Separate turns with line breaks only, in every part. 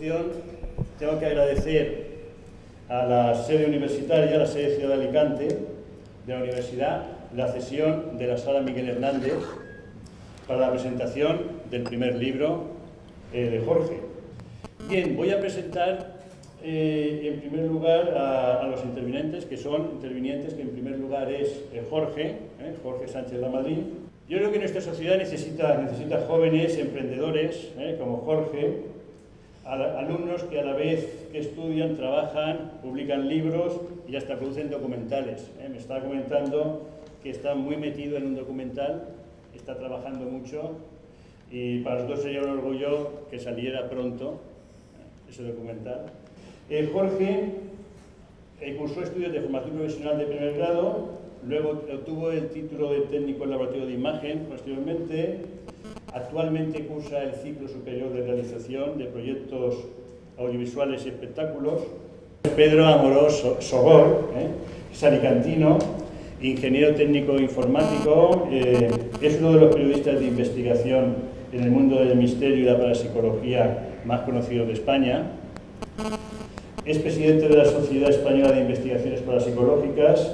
introducción tengo que agradecer a la sede universitaria, a la sede Ciudad de Alicante, de la universidad, la cesión de la Sala Miguel Hernández para la presentación del primer libro de Jorge. Bien, voy a presentar en primer lugar a los intervinientes, que en primer lugar es Jorge Sánchez Lamadrid. Yo creo que nuestra sociedad necesita jóvenes emprendedores como Jorge, alumnos que a la vez que estudian, trabajan, publican libros y hasta producen documentales. Me estaba comentando que está muy metido en un documental, está trabajando mucho y para nosotros sería un orgullo que saliera pronto ese documental. Jorge cursó estudios de formación profesional de primer grado, luego obtuvo el título de técnico en laboratorio de imagen posteriormente. Actualmente cursa el ciclo superior de realización de proyectos audiovisuales y espectáculos. Pedro Amorós Sogor, es alicantino, ingeniero técnico informático, es uno de los periodistas de investigación en el mundo del misterio y la parapsicología más conocidos de España. Es presidente de la Sociedad Española de Investigaciones Parapsicológicas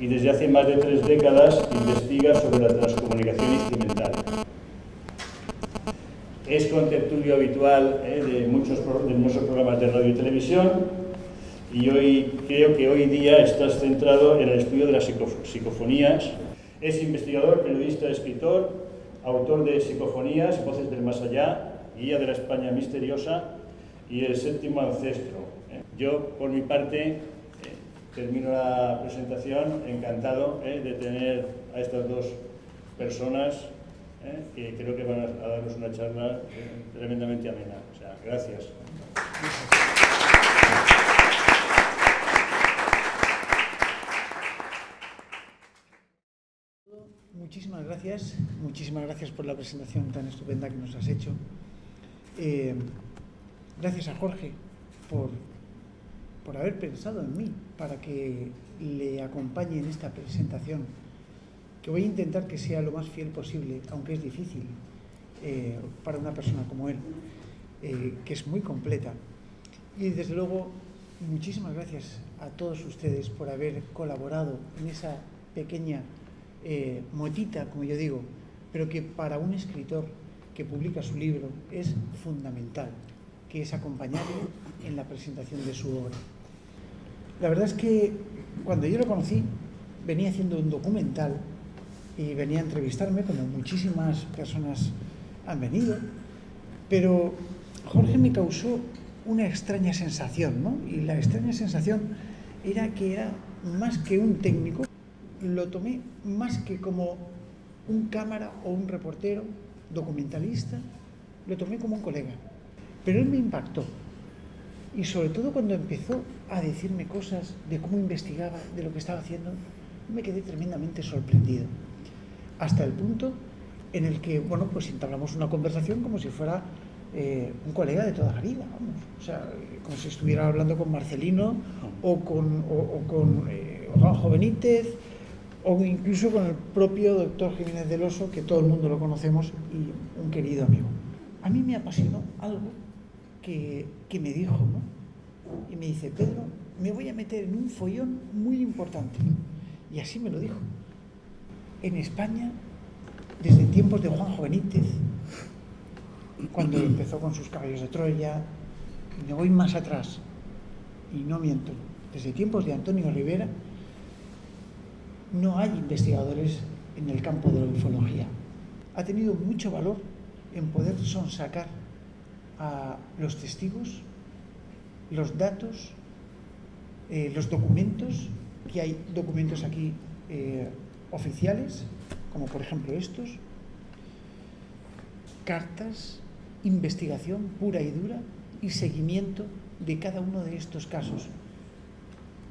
y desde hace más de 3 décadas investiga sobre la transcomunicación instrumental. Es contertulio habitual de muchos programas de radio y televisión y creo que hoy día estás centrado en el estudio de las psicofonías. Es investigador, periodista, escritor, autor de Psicofonías, Voces del Más Allá, Guía de la España Misteriosa y El Séptimo Ancestro. Yo, por mi parte, termino la presentación encantado de tener a estas dos personas que creo que van a darnos una charla tremendamente amena. O sea, gracias.
Muchísimas gracias por la presentación tan estupenda que nos has hecho. Gracias a Jorge por haber pensado en mí para que le acompañe en esta presentación, que voy a intentar que sea lo más fiel posible, aunque es difícil para una persona como él, que es muy completa. Y desde luego, muchísimas gracias a todos ustedes por haber colaborado en esa pequeña motita, como yo digo, pero que para un escritor que publica su libro es fundamental, que es acompañarle en la presentación de su obra. La verdad es que cuando yo lo conocí, venía haciendo un documental y venía a entrevistarme, como muchísimas personas han venido, pero Jorge me causó una extraña sensación, ¿no? Y la extraña sensación era que era más que un técnico, lo tomé más que como un cámara o un reportero, documentalista, lo tomé como un colega. Pero él me impactó, y sobre todo cuando empezó a decirme cosas de cómo investigaba, de lo que estaba haciendo, me quedé tremendamente sorprendido. Hasta el punto en el que, pues entablamos una conversación como si fuera un colega de toda la vida, vamos. O sea, como si estuviera hablando con Marcelino o con Juanjo Benítez o incluso con el propio doctor Jiménez del Oso, que todo el mundo lo conocemos y un querido amigo. A mí me apasionó algo que me dijo, ¿no? Y me dice: Pedro, me voy a meter en un follón muy importante. Y así me lo dijo. En España, desde tiempos de Juanjo Benítez, cuando empezó con sus caballos de Troya, me voy más atrás, y no miento, desde tiempos de Antonio Rivera, no hay investigadores en el campo de la ufología. Ha tenido mucho valor en poder sonsacar a los testigos, los datos, los documentos, que hay documentos aquí oficiales, como por ejemplo estos, cartas, investigación pura y dura y seguimiento de cada uno de estos casos.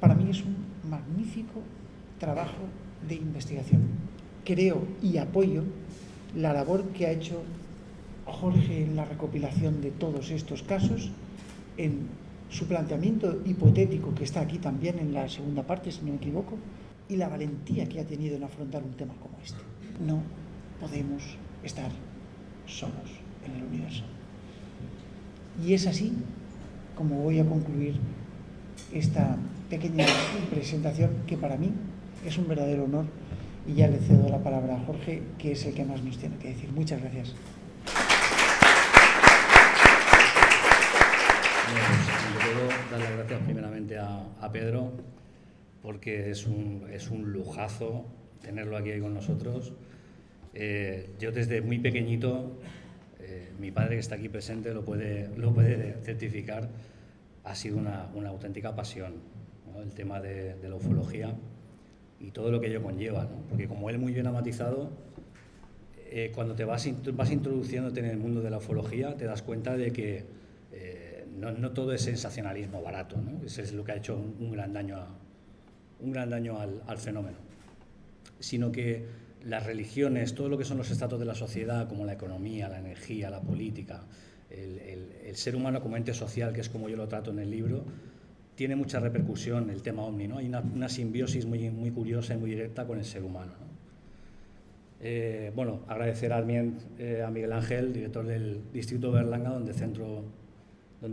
Para mí es un magnífico trabajo de investigación. Creo y apoyo la labor que ha hecho Jorge en la recopilación de todos estos casos, en su planteamiento hipotético, que está aquí también en la segunda parte, si no me equivoco, y la valentía que ha tenido en afrontar un tema como este. No podemos estar solos en el universo. Y es así como voy a concluir esta pequeña presentación, que para mí es un verdadero honor, y ya le cedo la palabra a Jorge, que es el que más nos tiene que decir. Muchas gracias.
Le quiero dar las gracias primeramente a Pedro, porque es un lujazo tenerlo aquí con nosotros. Yo desde muy pequeñito, mi padre que está aquí presente lo puede certificar, ha sido una auténtica pasión, ¿no? El tema de la ufología y todo lo que ello conlleva, ¿no? Porque como él muy bien ha matizado, cuando te vas introduciéndote en el mundo de la ufología, te das cuenta de que no todo es sensacionalismo barato, ¿no? Eso es lo que ha hecho un gran daño al fenómeno, sino que las religiones, todo lo que son los estratos de la sociedad, como la economía, la energía, la política, el ser humano como ente social, que es como yo lo trato en el libro, tiene mucha repercusión el tema OVNI, ¿no? Hay una simbiosis muy curiosa y muy directa con el ser humano, ¿no? Bueno, agradecer a Miguel Ángel, director del Distrito Berlanga, donde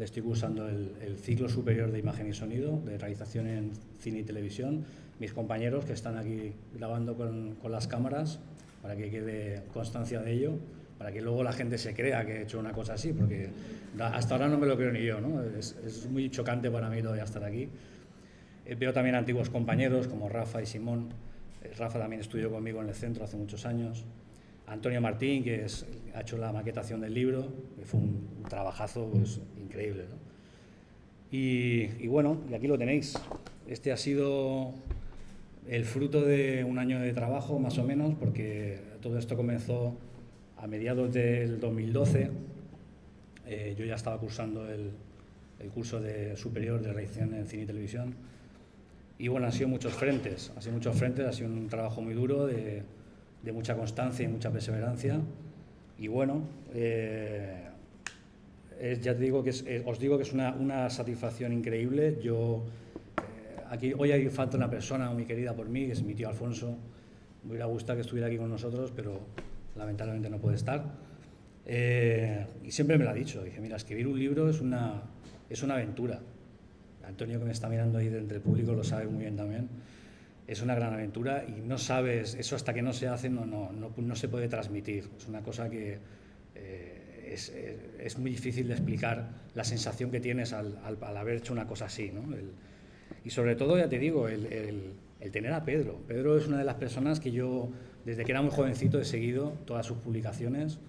estoy cursando el ciclo superior de imagen y sonido, de realización en cine y televisión, mis compañeros que están aquí grabando con las cámaras, para que quede constancia de ello, para que luego la gente se crea que he hecho una cosa así, porque hasta ahora no me lo creo ni yo, ¿no? Es muy chocante para mí todavía estar aquí. Veo también antiguos compañeros como Rafa y Simón. Rafa también estudió conmigo en el centro hace muchos años. Antonio Martín, que ha hecho la maquetación del libro, que fue un trabajazo pues, increíble, ¿no? Y bueno, y aquí lo tenéis. Este ha sido el fruto de un año de trabajo, más o menos, porque todo esto comenzó a mediados del 2012. Yo ya estaba cursando el curso superior de realización en cine y televisión. Y bueno, han sido muchos frentes, ha sido un trabajo muy duro, de mucha constancia y mucha perseverancia. Y bueno, ya te digo os digo que es una satisfacción increíble. Aquí hoy falta una persona muy querida por mí, que es mi tío Alfonso. Me hubiera gustado que estuviera aquí con nosotros, pero lamentablemente no puede estar. Y siempre me lo ha dicho, dice, mira, escribir un libro es una aventura. Antonio, que me está mirando ahí entre el público, lo sabe muy bien también. Es una gran aventura y no sabes, eso hasta que no se hace no se puede transmitir. Es una cosa que es muy difícil de explicar, la sensación que tienes al haber hecho una cosa así, ¿no? Y sobre todo, ya te digo, el tener a Pedro. Pedro es una de las personas que yo, desde que era muy jovencito, he seguido todas sus publicaciones,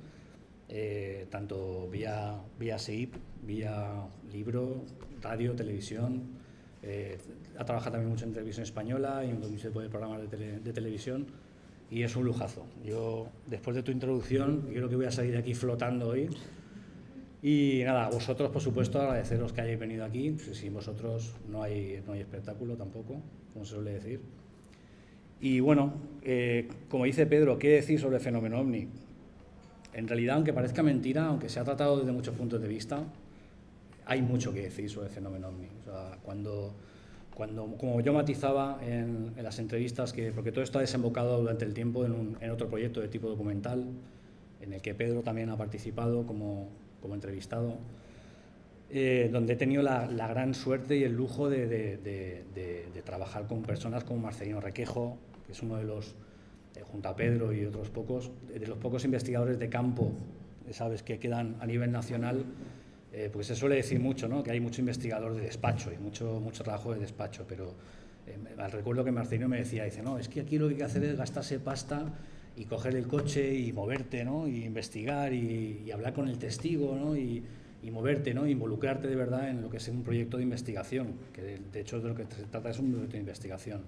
tanto vía SEIP, vía libro, radio, televisión. Ha trabajado también mucho en televisión española y en un tipo de programas de televisión, y es un lujazo. Yo, después de tu introducción, creo que voy a salir de aquí flotando hoy. Y nada, a vosotros, por supuesto, agradeceros que hayáis venido aquí. Sin vosotros no hay espectáculo tampoco, como se suele decir. Y bueno, como dice Pedro, ¿qué decir sobre el fenómeno OVNI? En realidad, aunque parezca mentira, aunque se ha tratado desde muchos puntos de vista, hay mucho que decir sobre el fenómeno OVNI. O sea, como yo matizaba en las entrevistas, porque todo esto ha desembocado durante el tiempo en otro proyecto de tipo documental, en el que Pedro también ha participado como entrevistado, donde he tenido la gran suerte y el lujo de trabajar con personas como Marcelino Requejo, que es uno de los, junto a Pedro y otros pocos, de los pocos investigadores de campo, sabes, que quedan a nivel nacional. Porque se suele decir mucho, ¿no?, que hay mucho investigador de despacho y mucho trabajo de despacho, pero recuerdo que Marcelino me decía, dice, no, es que aquí lo que hay que hacer es gastarse pasta y coger el coche y moverte, ¿no?, y investigar y hablar con el testigo, ¿no?, y moverte, ¿no?, involucrarte de verdad en lo que es un proyecto de investigación, que de hecho de lo que se trata es un proyecto de investigación.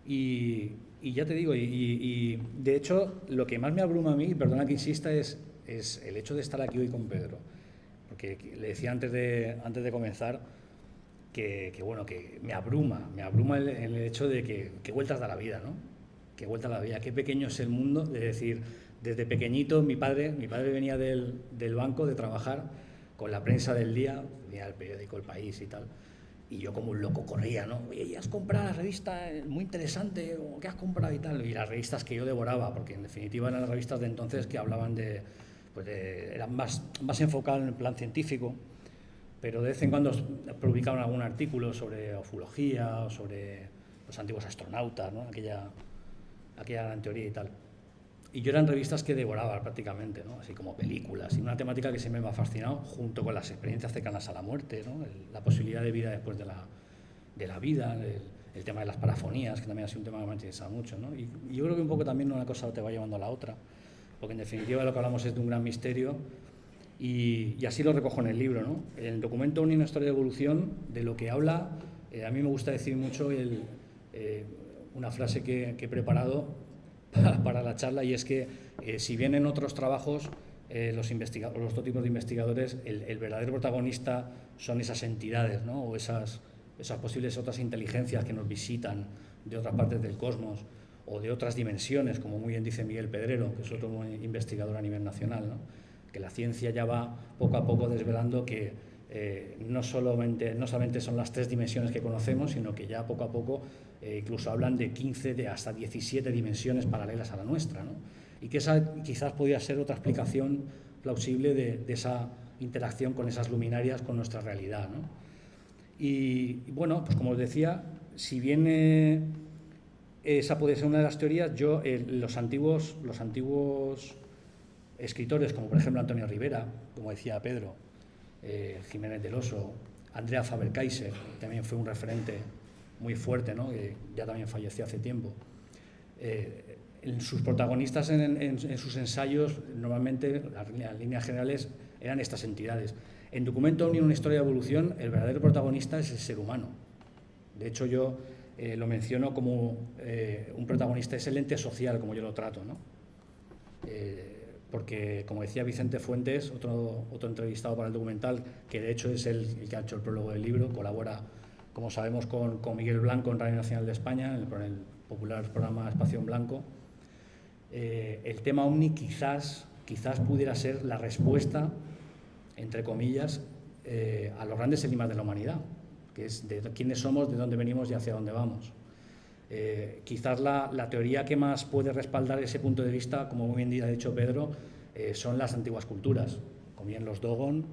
Y ya te digo, y de hecho lo que más me abruma a mí, perdona que insista, es el hecho de estar aquí hoy con Pedro. Porque le decía antes de comenzar que bueno, que me abruma el hecho de que vueltas da la vida, ¿no? Que vuelta a la vida, qué pequeño es el mundo, de decir, desde pequeñito mi padre venía del banco de trabajar con la prensa del día, venía el periódico El País y tal, y yo como un loco corría, ¿no? Oye, ¿has comprado la revista? Muy interesante, o ¿qué has comprado y tal? Y las revistas que yo devoraba, porque en definitiva eran las revistas de entonces que hablaban eran más enfocadas en el plan científico, pero de vez en cuando publicaban algún artículo sobre ufología o sobre los antiguos astronautas, ¿no? aquella gran teoría y tal. Y yo eran revistas que devoraba prácticamente, ¿no? Así como películas, y una temática que siempre me ha fascinado, junto con las experiencias cercanas a la muerte, ¿no? La posibilidad de vida después de la vida, el tema de las parafonías, que también ha sido un tema que me ha interesado mucho, ¿no? Y yo creo que un poco también una cosa te va llevando a la otra, porque en definitiva lo que hablamos es de un gran misterio, y así lo recojo en el libro, ¿no? El documento Una historia de evolución, de lo que habla, a mí me gusta decir mucho una frase que he preparado para la charla, y es que si bien en otros trabajos los dos tipos de investigadores, el verdadero protagonista son esas entidades, ¿no? O esas posibles otras inteligencias que nos visitan de otras partes del cosmos o de otras dimensiones, como muy bien dice Miguel Pedrero, que es otro investigador a nivel nacional, ¿no? Que la ciencia ya va poco a poco desvelando que no solamente son las 3 dimensiones que conocemos, sino que ya poco a poco incluso hablan de 15, hasta 17 dimensiones paralelas a la nuestra, ¿no? Y que esa quizás podría ser otra explicación plausible de esa interacción con esas luminarias con nuestra realidad, ¿no? Y bueno, pues como os decía, si bien esa puede ser una de las teorías, yo los antiguos escritores, como por ejemplo Antonio Rivera, como decía Pedro, Jiménez del Oso, Andrea Faber-Kaiser, también fue un referente muy fuerte, ¿no? Que ya también falleció hace tiempo. Sus protagonistas en sus ensayos, normalmente, las líneas generales, eran estas entidades. En Documento Omni, una historia de evolución, el verdadero protagonista es el ser humano. De hecho, yo lo menciono como un protagonista, es el ente social, como yo lo trato, ¿no? Porque, como decía Vicente Fuentes, otro entrevistado para el documental, que de hecho es el que ha hecho el prólogo del libro, colabora, como sabemos, con Miguel Blanco en Radio Nacional de España, en el popular programa Espacio en Blanco. El tema OVNI quizás pudiera ser la respuesta, entre comillas, a los grandes enigmas de la humanidad, que es de quiénes somos, de dónde venimos y hacia dónde vamos. Quizás la teoría que más puede respaldar ese punto de vista, como muy bien ha dicho Pedro, son las antiguas culturas, como bien los Dogon,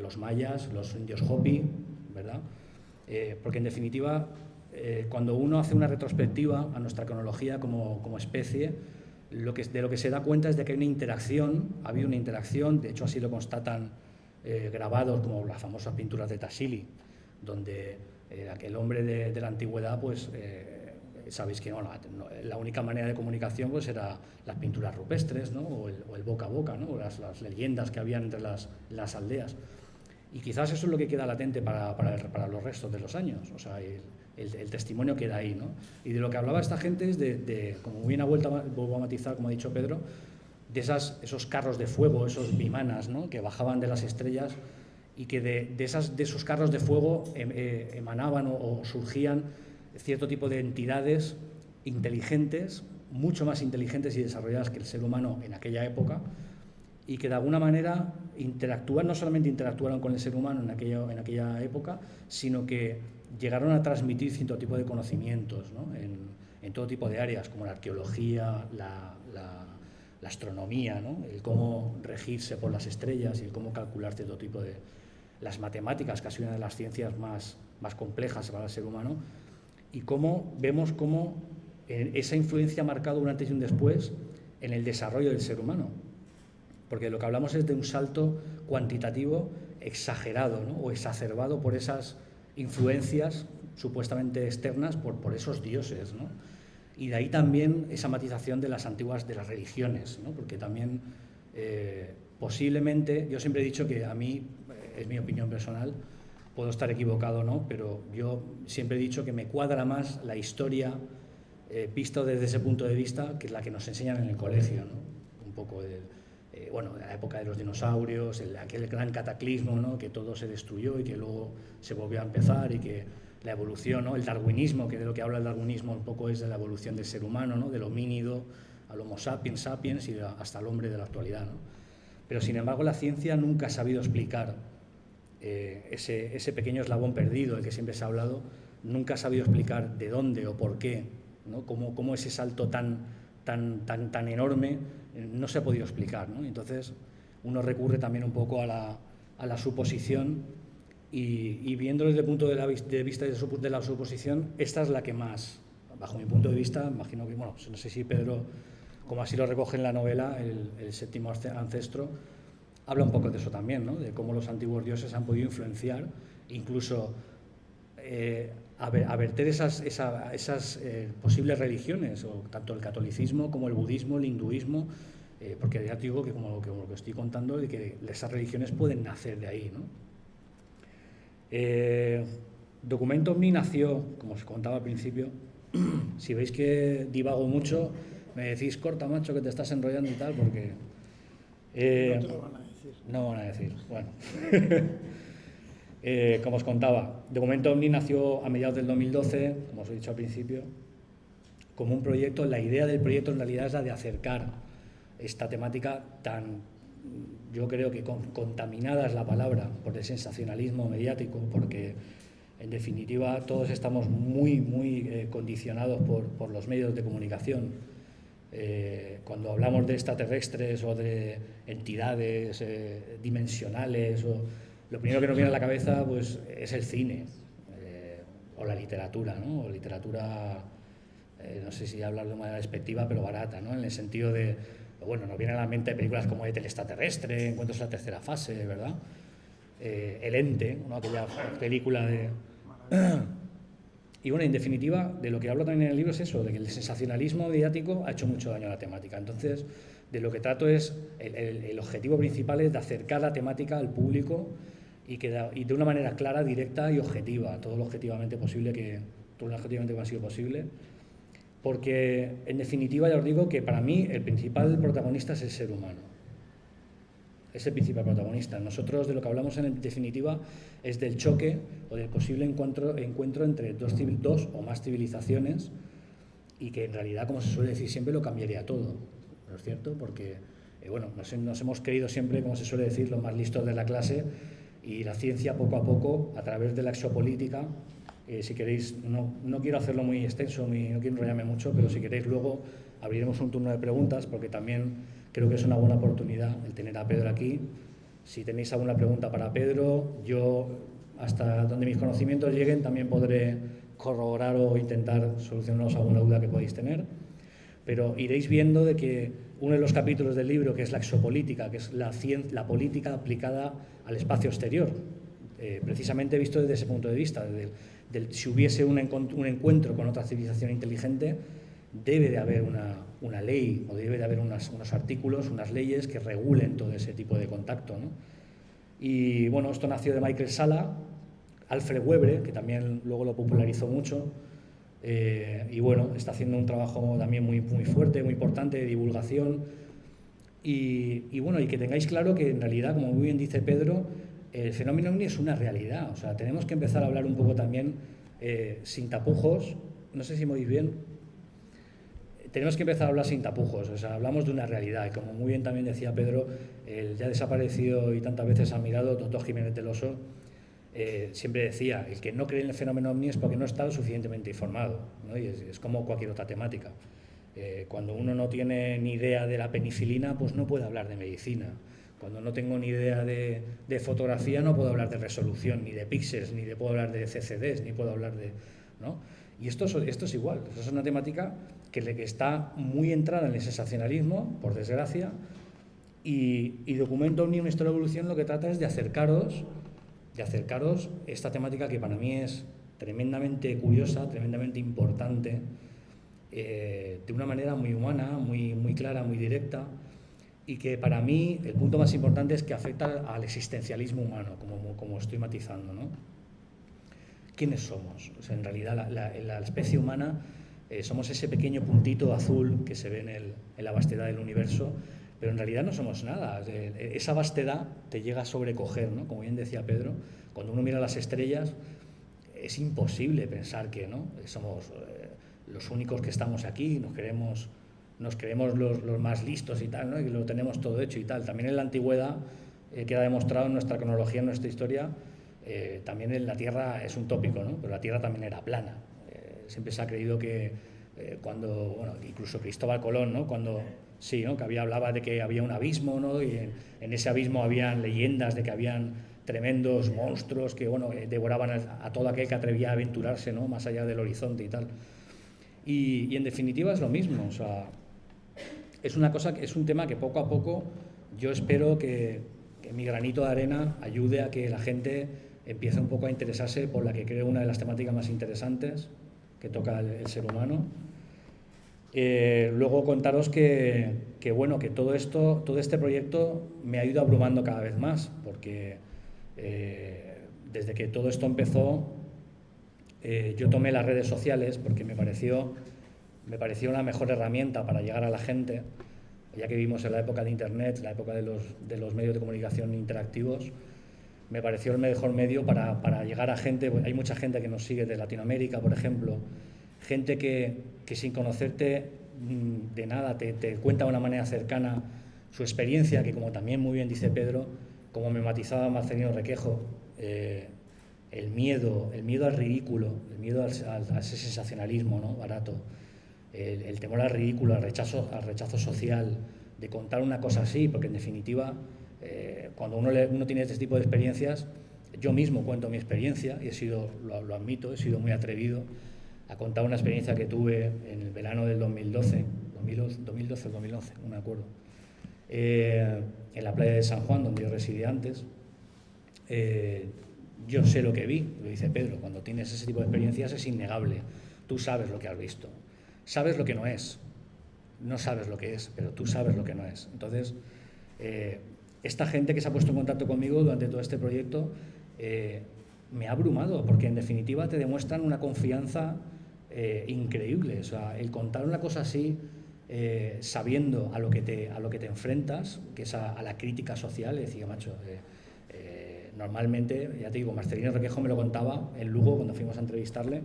los mayas, los indios Hopi, ¿verdad? Porque en definitiva, cuando uno hace una retrospectiva a nuestra cronología como especie, de lo que se da cuenta es de que hay una interacción, ha habido una interacción, de hecho así lo constatan grabados como las famosas pinturas de Tassili, donde aquel hombre de la antigüedad, pues sabéis que la única manera de comunicación pues era las pinturas rupestres, ¿no? o el boca a boca, ¿no? O las leyendas que habían entre las aldeas. Y quizás eso es lo que queda latente para los restos de los años, o sea, el testimonio queda ahí, ¿no? Y de lo que hablaba esta gente es como bien vuelvo a matizar, como ha dicho Pedro, de esos carros de fuego, esos vimanas, ¿no? Que bajaban de las estrellas y que de esos carros de fuego emanaban o surgían cierto tipo de entidades inteligentes, mucho más inteligentes y desarrolladas que el ser humano en aquella época, y que de alguna manera no solamente interactuaron con el ser humano en aquella época, sino que llegaron a transmitir cierto tipo de conocimientos, ¿no? en todo tipo de áreas, como la arqueología, la astronomía, ¿no? El cómo regirse por las estrellas y el cómo calcular cierto tipo de... las matemáticas, casi una de las ciencias más complejas para el ser humano, y vemos cómo esa influencia ha marcado un antes y un después en el desarrollo del ser humano. Porque lo que hablamos es de un salto cuantitativo exagerado, ¿no? O exacerbado por esas influencias supuestamente externas por esos dioses, ¿no? Y de ahí también esa matización de las religiones, ¿no? Porque también posiblemente, yo siempre he dicho que a mí, es mi opinión personal, puedo estar equivocado o no, pero yo siempre he dicho que me cuadra más la historia vista desde ese punto de vista que la que nos enseñan en el colegio, ¿no? Un poco de la época de los dinosaurios, aquel gran cataclismo, ¿no? Que todo se destruyó y que luego se volvió a empezar, y que la evolución, ¿no? El darwinismo, que de lo que habla el darwinismo un poco es de la evolución del ser humano, ¿no? Del homínido al homo sapiens sapiens y hasta el hombre de la actualidad, ¿no? Pero sin embargo la ciencia nunca ha sabido explicar ese pequeño eslabón perdido del que siempre se ha hablado, nunca ha sabido explicar de dónde o por qué, ¿no? Cómo ese salto tan enorme no se ha podido explicar, ¿no? Entonces uno recurre también un poco a la suposición y viendo desde el punto de vista de la suposición, esta es la que más, bajo mi punto de vista, imagino que, bueno, no sé si Pedro, como así lo recoge en la novela, el séptimo ancestro, habla un poco de eso también, ¿no? De cómo los antiguos dioses han podido influenciar, incluso a verter esas posibles religiones, o tanto el catolicismo como el budismo, el hinduismo, porque ya te digo que como lo que estoy contando, de que esas religiones pueden nacer de ahí, ¿no? Documento OVNI nació, como os contaba al principio, si veis que divago mucho, me decís, corta macho, que te estás enrollando y tal, porque...
no te lo van a decir.
No van a decir, bueno. Como os contaba, Documento OVNI nació a mediados del 2012, como os he dicho al principio, como un proyecto. La idea del proyecto en realidad es la de acercar esta temática tan, yo creo que contaminada es la palabra por el sensacionalismo mediático, porque en definitiva todos estamos muy condicionados por los medios de comunicación. Cuando hablamos de extraterrestres o de entidades dimensionales, lo primero que nos viene a la cabeza pues, es el cine o la literatura, ¿no? O literatura, no sé si hablar de manera despectiva, pero barata, ¿no? En el sentido de, bueno, nos vienen a la mente películas como El extraterrestre, Encuentros en la tercera fase, ¿verdad? El Ente, ¿no? Aquella película de... Y bueno, en definitiva, de lo que hablo también en el libro es eso, de que el sensacionalismo mediático ha hecho mucho daño a la temática. Entonces, de lo que trato es, el objetivo principal es de acercar la temática al público y de una manera clara, directa y objetiva, todo lo objetivamente posible, porque en definitiva ya os digo que para mí el principal protagonista es el ser humano. Es el principal protagonista. Nosotros de lo que hablamos en definitiva es del choque o del posible encuentro entre dos o más civilizaciones, y que en realidad, como se suele decir siempre, lo cambiaría todo, ¿no es cierto? Porque bueno, nos hemos creído siempre, como se suele decir, los más listos de la clase, y la ciencia poco a poco, a través de la exopolítica, si queréis, no quiero hacerlo muy extenso, no quiero enrollarme mucho, pero si queréis luego abriremos un turno de preguntas, porque también creo que es una buena oportunidad el tener a Pedro aquí. Si tenéis alguna pregunta para Pedro, yo, hasta donde mis conocimientos lleguen, también podré corroborar o intentar solucionaros alguna duda que podáis tener. Pero iréis viendo de que uno de los capítulos del libro, que es la exopolítica, que es la política aplicada al espacio exterior, precisamente visto desde ese punto de vista, si hubiese un encuentro con otra civilización inteligente, debe de haber una ley, o debe de haber unos artículos, unas leyes que regulen todo ese tipo de contacto, ¿no? Y bueno, esto nació de Michael Salla, Alfred Webre, que también luego lo popularizó mucho, y bueno, está haciendo un trabajo también muy fuerte, muy importante de divulgación, y bueno, y que tengáis claro que en realidad, como muy bien dice Pedro, el fenómeno OVNI es una realidad. O sea, tenemos que empezar a hablar un poco también sin tapujos. No sé si me oís bien. Tenemos que empezar a hablar sin tapujos. O sea, hablamos de una realidad. Y como muy bien también decía Pedro, el ya desaparecido y tantas veces admirado doctor Jiménez del Oso, siempre decía, el que no cree en el fenómeno OVNI es porque no está lo suficientemente informado, ¿no? Y es como cualquier otra temática. Cuando uno no tiene ni idea de la penicilina, pues no puede hablar de medicina. Cuando no tengo ni idea de fotografía, no puedo hablar de resolución, ni de píxeles, ni puedo hablar de CCDs, ni puedo hablar de... ¿no? Y esto es igual. Esto es una temática que está muy entrada en el sensacionalismo, por desgracia, y Documento OVNI, una historia de evolución, lo que trata es de acercaros esta temática que para mí es tremendamente curiosa, tremendamente importante, de una manera muy humana, muy clara, muy directa, y que para mí el punto más importante es que afecta al existencialismo humano, como estoy matizando, ¿no? ¿Quiénes somos? O sea, en realidad la especie humana somos ese pequeño puntito azul que se ve en la vastedad del universo, pero en realidad no somos nada. Esa vastedad te llega a sobrecoger, ¿no? Como bien decía Pedro, cuando uno mira las estrellas es imposible pensar que, ¿no?, somos los únicos que estamos aquí, nos creemos los más listos y tal, ¿no?, y que lo tenemos todo hecho y tal. También en la antigüedad queda demostrado en nuestra cronología, en nuestra historia, también en la Tierra es un tópico, ¿no?, pero la Tierra también era plana. Siempre se ha creído que cuando, bueno, incluso Cristóbal Colón, ¿no?, cuando sí, ¿no?, que hablaba de que había un abismo, ¿no?, y en ese abismo habían leyendas de que habían tremendos monstruos que, bueno, devoraban a todo aquel que atrevía a aventurarse, ¿no?, más allá del horizonte y tal. Y en definitiva es lo mismo, o sea, es un tema que poco a poco yo espero que mi granito de arena ayude a que la gente empiece un poco a interesarse por la que creo una de las temáticas más interesantes que toca el ser humano. Luego contaros que bueno, que todo este proyecto me ha ido abrumando cada vez más, porque desde que todo esto empezó, yo tomé las redes sociales porque me pareció una mejor herramienta para llegar a la gente, ya que vivimos en la época de Internet, la época de los medios de comunicación interactivos. Me pareció el mejor medio para llegar a gente. Hay mucha gente que nos sigue de Latinoamérica, por ejemplo, gente que sin conocerte de nada te cuenta de una manera cercana su experiencia, que como también muy bien dice Pedro, como me matizaba Marcelino Requejo, el miedo al ridículo, el miedo a ese sensacionalismo, ¿no?, barato, el temor al ridículo, al rechazo social, de contar una cosa así, porque en definitiva, cuando uno tiene este tipo de experiencias, yo mismo cuento mi experiencia y lo admito, he sido muy atrevido a contar una experiencia que tuve en el verano del 2012 o 2011, no me acuerdo, en la playa de San Juan, donde yo residía antes. Yo sé lo que vi, lo dice Pedro, cuando tienes ese tipo de experiencias es innegable, tú sabes lo que has visto, sabes lo que no es, no sabes lo que es, pero tú sabes lo que no es. Entonces, esta gente que se ha puesto en contacto conmigo durante todo este proyecto me ha abrumado, porque en definitiva te demuestran una confianza increíble. O sea, el contar una cosa así, sabiendo a lo que te enfrentas, que es a la crítica social, decía, macho, normalmente, ya te digo, Marcelino Requejo me lo contaba en Lugo cuando fuimos a entrevistarle.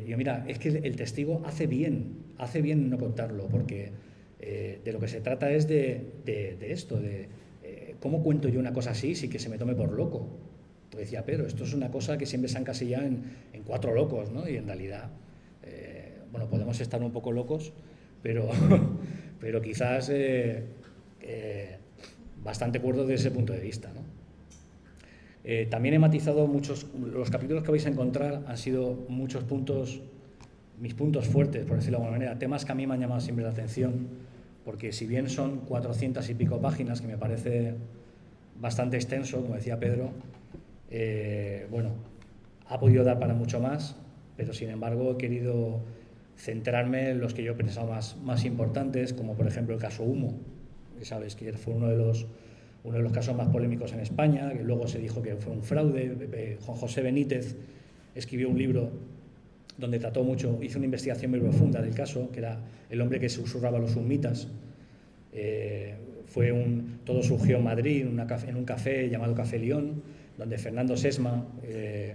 Yo, mira, es que el testigo hace bien no contarlo, porque de lo que se trata es de esto, de cómo cuento yo una cosa así sin que se me tome por loco. Pues decía, pero esto es una cosa que siempre se ha encasillado en 4 locos, ¿no? Y en realidad, bueno, podemos estar un poco locos, pero quizás bastante cuerdos desde ese punto de vista, ¿no? También he matizado los capítulos que vais a encontrar han sido muchos puntos, mis puntos fuertes, por decirlo de alguna manera, temas que a mí me han llamado siempre la atención, porque si bien son 400 y pico páginas, que me parece bastante extenso, como decía Pedro, bueno, ha podido dar para mucho más, pero sin embargo he querido centrarme en los que yo he pensado más importantes, como por ejemplo el caso Humo, que sabes que fue uno de los casos más polémicos en España, que luego se dijo que fue un fraude. Juan José Benítez escribió un libro donde hizo una investigación muy profunda del caso, que era El hombre que susurraba los humitas. Todo surgió en Madrid, en un café llamado Café León, donde Fernando Sesma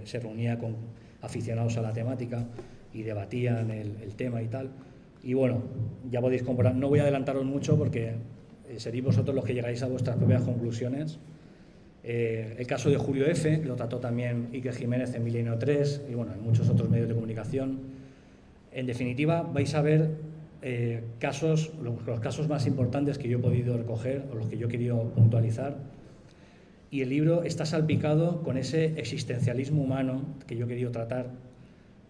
se reunía con aficionados a la temática y debatían el tema y tal. Y bueno, ya podéis comprobar, no voy a adelantaros mucho porque seréis vosotros los que llegáis a vuestras propias conclusiones. El caso de Julio F., que lo trató también Iker Jiménez en Milenio 3 y bueno, en muchos otros medios de comunicación. En definitiva, vais a ver los casos más importantes que yo he podido recoger o los que yo he querido puntualizar. Y el libro está salpicado con ese existencialismo humano que yo he querido tratar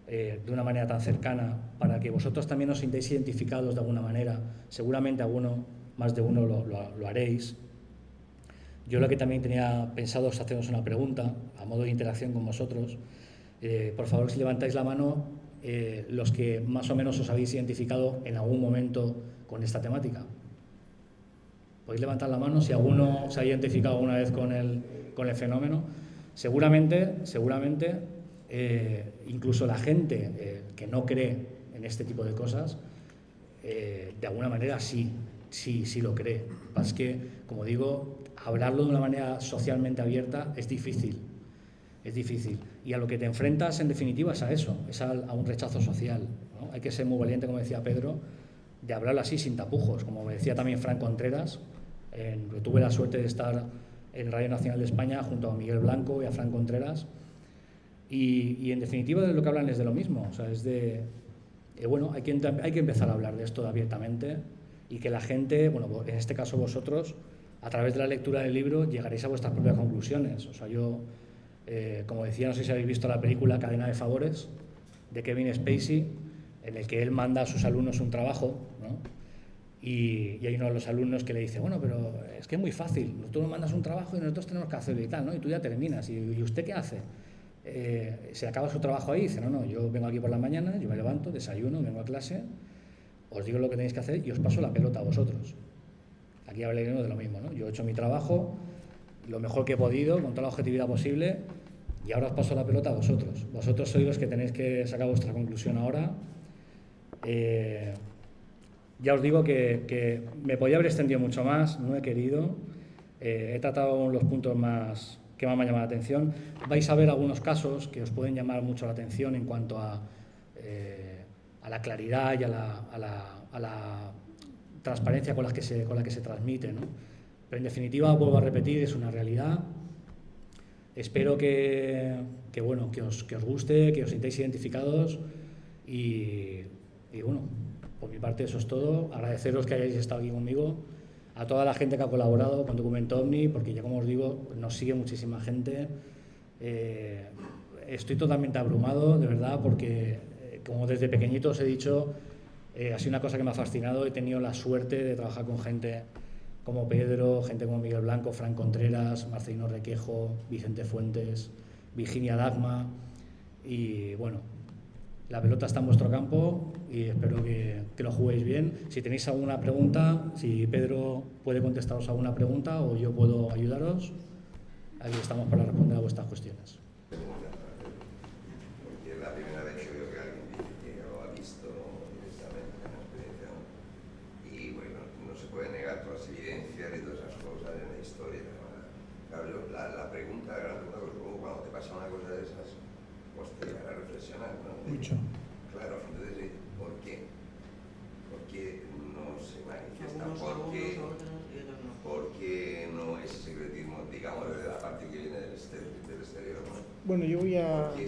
de una manera tan cercana, para que vosotros también os sintáis identificados de alguna manera. Seguramente más de uno lo haréis. Yo lo que también tenía pensado es haceros una pregunta a modo de interacción con vosotros. Por favor, si levantáis la mano, los que más o menos os habéis identificado en algún momento con esta temática. Podéis levantar la mano si alguno se ha identificado alguna vez con el fenómeno. Seguramente, incluso la gente que no cree en este tipo de cosas, de alguna manera sí lo cree. Es que, como digo, hablarlo de una manera socialmente abierta es difícil. Y a lo que te enfrentas, en definitiva, es a eso, es a un rechazo social, ¿no? Hay que ser muy valiente, como decía Pedro, de hablarlo así sin tapujos, como me decía también Fran Contreras. Yo tuve la suerte de estar en Radio Nacional de España junto a Miguel Blanco y a Fran Contreras, y en definitiva de lo que hablan es de lo mismo, o sea, es de, bueno, hay que empezar a hablar de esto abiertamente y que la gente, bueno, en este caso vosotros, a través de la lectura del libro llegaréis a vuestras propias conclusiones. O sea, yo, como decía, no sé si habéis visto la película Cadena de Favores, de Kevin Spacey, en el que él manda a sus alumnos un trabajo, ¿no? Y hay uno de los alumnos que le dice, bueno, pero es que es muy fácil, tú nos mandas un trabajo y nosotros tenemos que hacerlo y tal, ¿no? Y tú ya terminas. ¿Y usted qué hace? ¿Se acaba su trabajo ahí? Dice, no, yo vengo aquí por la mañana, yo me levanto, desayuno, vengo a clase, os digo lo que tenéis que hacer y os paso la pelota a vosotros. Aquí hablaremos de lo mismo, ¿no? Yo he hecho mi trabajo lo mejor que he podido, con toda la objetividad posible, y ahora os paso la pelota a vosotros. Vosotros sois los que tenéis que sacar vuestra conclusión ahora. Ya os digo que me podía haber extendido mucho más, no he querido. He tratado los puntos más que más me han llamado la atención. Vais a ver algunos casos que os pueden llamar mucho la atención en cuanto a la claridad y a la transparencia con la que se transmite, ¿no? Pero en definitiva, vuelvo a repetir, es una realidad. Espero que os guste, que os sintáis identificados y bueno, por mi parte eso es todo. Agradeceros que hayáis estado aquí conmigo, a toda la gente que ha colaborado con Documento Omni, porque ya como os digo, nos sigue muchísima gente. Estoy totalmente abrumado, de verdad, porque como desde pequeñito os he dicho, ha sido una cosa que me ha fascinado. He tenido la suerte de trabajar con gente como Pedro, gente como Miguel Blanco, Fran Contreras, Marcelino Requejo, Vicente Fuentes, Virginia Dagma, y bueno, la pelota está en vuestro campo y espero que lo juguéis bien. Si tenéis alguna pregunta, si Pedro puede contestaros alguna pregunta o yo puedo ayudaros, aquí estamos para responder a vuestras cuestiones.
Porque es la primera vez que veo que alguien dice que lo ha visto directamente en la experiencia, ¿no? Y bueno, no se puede negar todas las evidencias y todas esas cosas en la historia, ¿no? Claro, la pregunta, la gran pregunta, pues luego cuando te pasa una cosa de esas, pues te llevará a reflexionar, ¿no?
Mucho.
Claro, entonces, ¿por qué? ¿Por qué no se manifiesta? ¿Por qué no ese secretismo, digamos, de la parte que viene del exterior, ¿no?
Bueno, yo voy a...
¿Por qué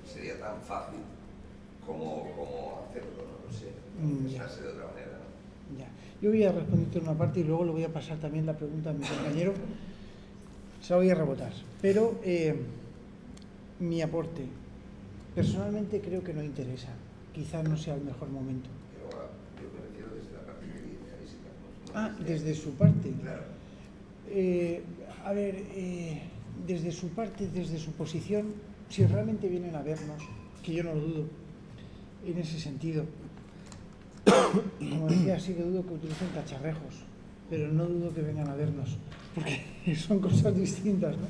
sería tan fácil como hacerlo? No lo sé. Pensarse de otra manera, ¿no?
Ya. Yo voy a responderte una parte y luego le voy a pasar también la pregunta a mi compañero. Se la voy a rebotar. Pero mi aporte, personalmente creo que no interesa. Quizás no sea el mejor momento.
Pero yo me refiero desde la parte que viene a visitarnos.
Ah, desde su parte.
Claro.
A ver, desde su parte, desde su posición, si realmente vienen a vernos, que yo no lo dudo, en ese sentido, como decía, sí que dudo que utilicen cacharrejos, pero no dudo que vengan a vernos, porque son cosas distintas, ¿no?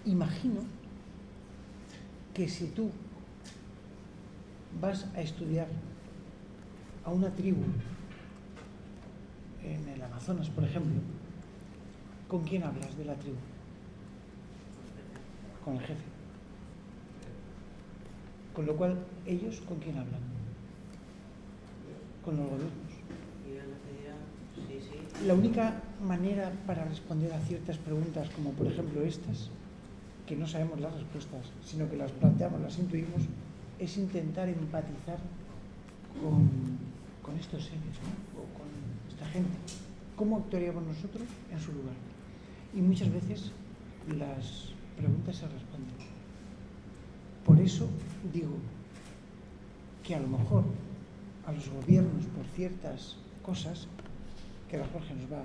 Imagino que si tú vas a estudiar a una tribu en el Amazonas, por ejemplo, ¿con quién hablas de la tribu? Con el jefe. Con lo cual, ¿ellos con quién hablan? Con los gobiernos. La única manera para responder a ciertas preguntas, como por ejemplo estas, que no sabemos las respuestas, sino que las planteamos, las intuimos, es intentar empatizar con estos seres, ¿no? O con esta gente. ¿Cómo actuaríamos nosotros en su lugar? Y muchas veces las preguntas se responden. Por eso digo que a lo mejor a los gobiernos, por ciertas cosas, que la Jorge nos va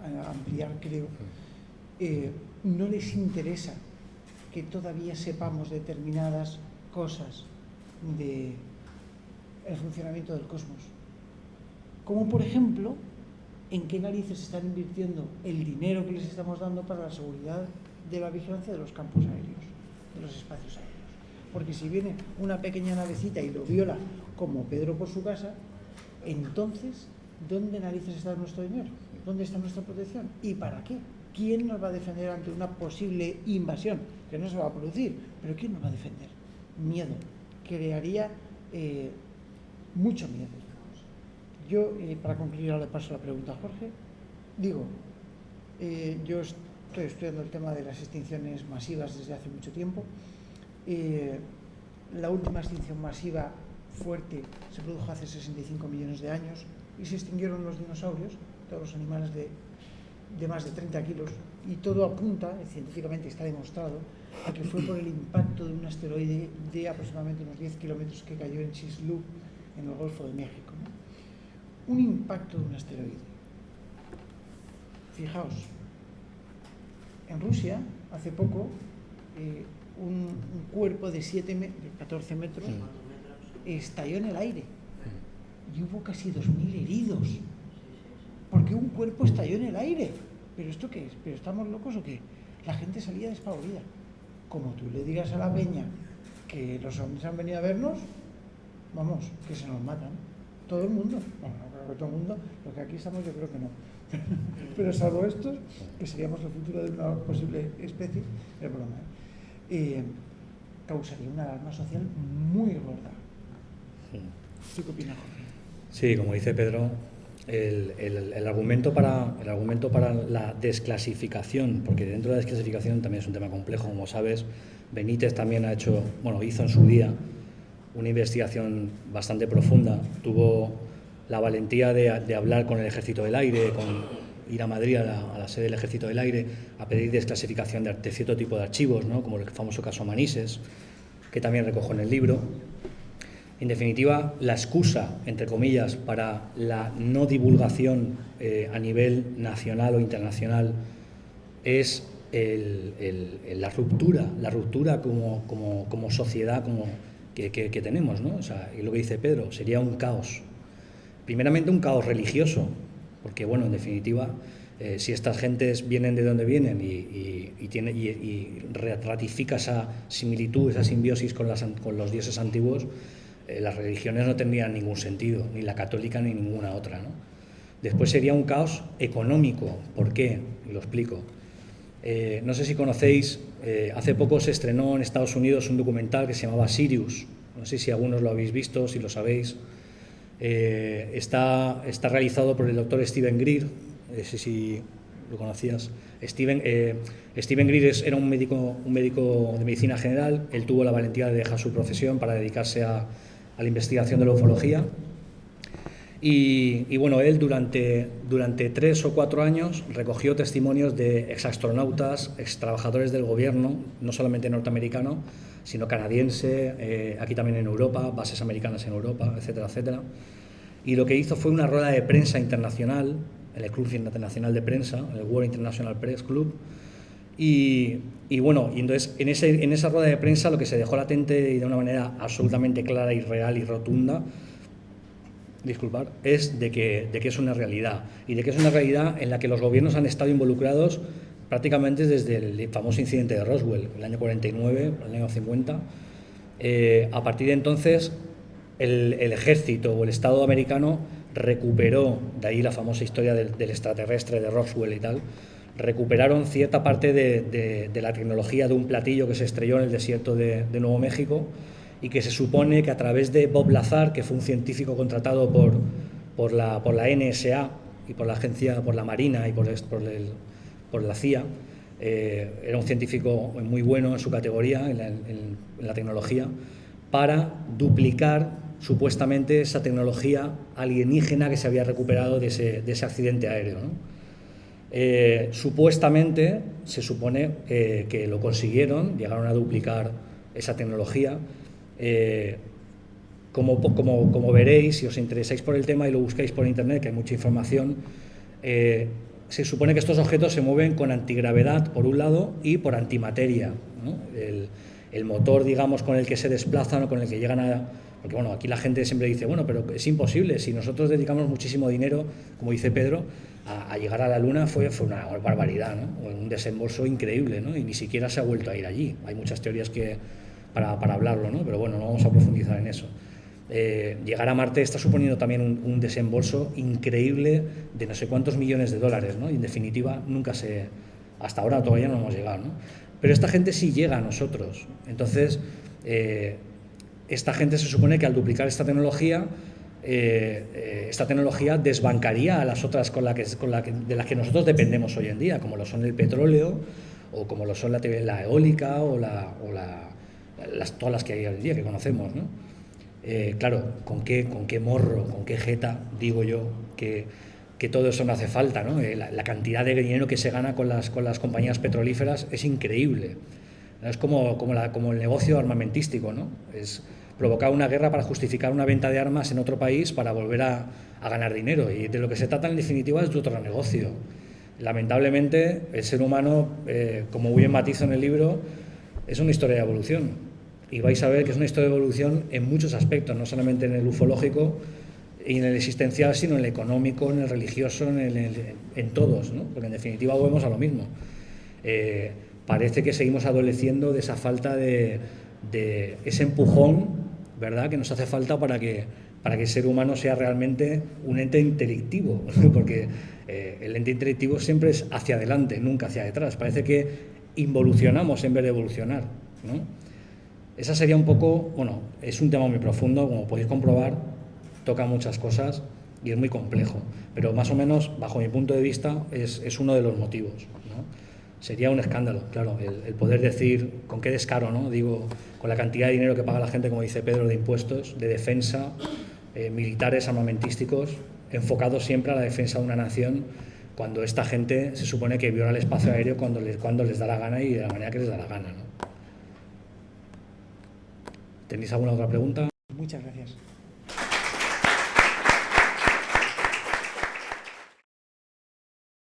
a ampliar, creo, no les interesa que todavía sepamos determinadas cosas del funcionamiento del cosmos. Como por ejemplo, en qué narices están invirtiendo el dinero que les estamos dando para la seguridad de la vigilancia de los campos aéreos, de los espacios aéreos. Porque si viene una pequeña navecita y lo viola, como Pedro por su casa, entonces, ¿dónde narices está nuestro dinero? ¿Dónde está nuestra protección? ¿Y para qué? ¿Quién nos va a defender ante una posible invasión? Que no se va a producir, pero ¿quién nos va a defender? Miedo. Crearía mucho miedo. Yo, para concluir, ahora le paso la pregunta a Jorge. Digo, yo estoy estudiando el tema de las extinciones masivas desde hace mucho tiempo. La última extinción masiva fuerte se produjo hace 65 millones de años y se extinguieron los dinosaurios todos los animales de más de 30 kilos, y todo apunta, científicamente está demostrado, a que fue por el impacto de un asteroide de aproximadamente unos 10 kilómetros que cayó en Chicxulub, en el Golfo de México, ¿no? Un impacto de un asteroide. Fijaos, en Rusia, hace poco, un cuerpo de 14 metros estalló en el aire y hubo casi 2.000 heridos, porque un cuerpo estalló en el aire. ¿Pero esto qué es? ¿Pero estamos locos o qué? La gente salía despavorida. Como tú le digas a la peña que los hombres han venido a vernos, vamos, que se nos matan. Todo el mundo. Bueno, no creo que todo el mundo, lo que aquí estamos yo creo que no. Pero salvo estos, que seríamos el futuro de una posible especie, es broma, causaría una alarma social muy gorda. ¿Tú qué opinas, Jorge?
Sí, como dice Pedro, el argumento para la desclasificación, porque dentro de la desclasificación también es un tema complejo, como sabes. Benítez también hizo en su día una investigación bastante profunda, tuvo la valentía de hablar con el Ejército del Aire, ir a Madrid a la sede del Ejército del Aire a pedir desclasificación de cierto tipo de archivos, ¿no? Como el famoso caso Manises, que también recojo en el libro. En definitiva, la excusa, entre comillas, para la no divulgación a nivel nacional o internacional es la ruptura como sociedad que tenemos, ¿no? O sea, y lo que dice Pedro, sería un caos. Primeramente un caos religioso, porque, bueno, en definitiva, si estas gentes vienen de donde vienen y ratifica esa similitud, esa simbiosis con los dioses antiguos, las religiones no tendrían ningún sentido, ni la católica ni ninguna otra, ¿no? Después sería un caos económico. ¿Por qué? Y lo explico. No sé si conocéis, hace poco se estrenó en Estados Unidos un documental que se llamaba Sirius. No sé si algunos lo habéis visto, si lo sabéis. Está realizado por el doctor Steven Greer, no sé si lo conocías. Steven Greer era un médico de medicina general. Él tuvo la valentía de dejar su profesión para dedicarse a la investigación de la ufología. Y bueno, él durante 3 o 4 años recogió testimonios de exastronautas, extrabajadores del gobierno, no solamente norteamericano, sino canadiense, aquí también en Europa, bases americanas en Europa, etcétera, etcétera. Y lo que hizo fue una rueda de prensa internacional, en el Club Internacional de Prensa, el World International Press Club. Y entonces en esa rueda de prensa lo que se dejó latente y de una manera absolutamente clara y real y rotunda, es de que es una realidad, y de que es una realidad en la que los gobiernos han estado involucrados prácticamente desde el famoso incidente de Roswell, el año 49, el año 50. A partir de entonces, el ejército o el Estado americano recuperó, de ahí la famosa historia del extraterrestre de Roswell y tal, recuperaron cierta parte de la tecnología de un platillo que se estrelló en el desierto de Nuevo México, y que se supone que a través de Bob Lazar, que fue un científico contratado por la NSA y por la agencia, por la Marina y por la CIA, era un científico muy bueno en su categoría, en la tecnología, para duplicar supuestamente esa tecnología alienígena que se había recuperado de ese accidente aéreo, ¿no? Supuestamente, se supone que lo consiguieron, llegaron a duplicar esa tecnología. Como veréis, si os interesáis por el tema y lo buscáis por internet, que hay mucha información, se supone que estos objetos se mueven con antigravedad por un lado y por antimateria, ¿no? El motor, digamos, con el que se desplazan o con el que llegan a... Porque bueno, aquí la gente siempre dice, bueno, pero es imposible, si nosotros dedicamos muchísimo dinero, como dice Pedro, a llegar a la Luna fue una barbaridad, ¿no? Un desembolso increíble, ¿no? Y ni siquiera se ha vuelto a ir allí. Hay muchas teorías para hablarlo, ¿no? Pero bueno, no vamos a profundizar en eso. Llegar a Marte está suponiendo también un desembolso increíble de no sé cuántos millones de dólares, ¿no? Y en definitiva hasta ahora todavía no hemos llegado, ¿no? Pero esta gente sí llega a nosotros. Entonces, esta gente se supone que al duplicar esta tecnología desbancaría a las otras de las que nosotros dependemos hoy en día, como lo son el petróleo, o como lo son la eólica o todas las que hay hoy en día que conocemos, ¿no? Claro, ¿con qué morro, con qué jeta digo yo que que todo eso no hace falta, ¿no? La cantidad de dinero que se gana con las compañías petrolíferas es increíble. Es como el negocio armamentístico, ¿no? Es provocar una guerra para justificar una venta de armas en otro país para volver a ganar dinero. Y de lo que se trata en definitiva es de otro negocio. Lamentablemente, el ser humano, como bien matizo en el libro, es una historia de evolución. Y vais a ver que es una historia de evolución en muchos aspectos, no solamente en el ufológico y en el existencial, sino en el económico, en el religioso, en todos, ¿no? Porque en definitiva volvemos a lo mismo. Parece que seguimos adoleciendo de esa falta de ese empujón, ¿verdad?, que nos hace falta para que el ser humano sea realmente un ente intelectivo, porque el ente intelectivo siempre es hacia adelante, nunca hacia detrás. Parece que involucionamos en vez de evolucionar, ¿no? Esa sería un poco, bueno, es un tema muy profundo, como podéis comprobar, toca muchas cosas y es muy complejo, pero más o menos, bajo mi punto de vista, es uno de los motivos, ¿no? Sería un escándalo, claro, el poder decir, con qué descaro, ¿no? Digo, con la cantidad de dinero que paga la gente, como dice Pedro, de impuestos, de defensa, militares, armamentísticos, enfocados siempre a la defensa de una nación, cuando esta gente se supone que viola el espacio aéreo cuando les da la gana y de la manera que les da la gana, ¿no? ¿Tenéis alguna otra pregunta?
Muchas gracias.